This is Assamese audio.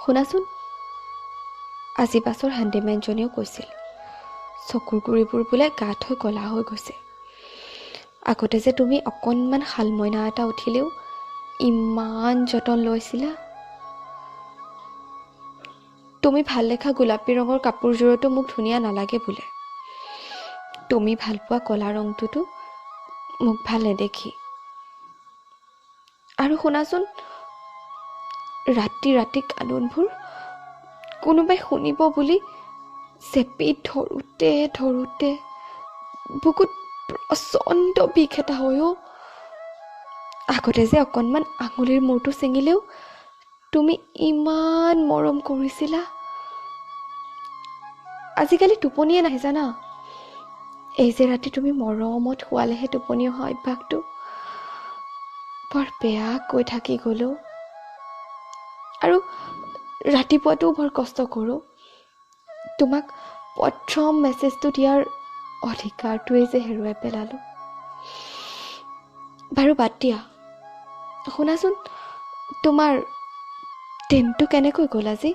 শুনাচোন, আজি পাছৰ হেণ্ডিমেনজনেও কৈছিল চকুৰ গুৰিবোৰ বোলে গাত হৈ কলা হৈ গৈছে। আগতে যে তুমি অকণমান শালমইনা এটা উঠিলেও ইমান যতন লৈছিলা। তুমি ভাল দেখা গোলাপী ৰঙৰ কাপোৰযোৰতো মোক ধুনীয়া নালাগে বোলে। তুমি ভাল পোৱা কলা ৰংটোতো মোক ভাল নেদেখি। আৰু শুনাচোন, ৰাতি ৰাতি কান্দোনবোৰ কোনোবাই শুনিব বুলি চেপি ধৰোঁতে ধৰোঁতে বুকুত প্ৰচণ্ড বিষ এটা হয় অ'। আগতে যে অকণমান আঙুলিৰ মূৰটো ছিঙিলেও তুমি ইমান মৰম কৰিছিলা। আজিকালি টোপনিয়ে নাহে জানা। এই যে ৰাতি তুমি মৰমত শুৱালেহে টোপনি অহা অভ্যাসটো বৰ বেয়া কৈ থাকি গ'লো। আৰু ৰাতিপুৱাটোও বৰ কষ্ট কৰোঁ। তোমাক প্ৰথম মেছেজটো দিয়াৰ অধিকাৰটোৱেই যে হেৰুৱাই পেলালোঁ। বাৰু বাদ দিয়া। শুনাচোন, তোমাৰ দিনটো কেনেকৈ গ'ল আজি?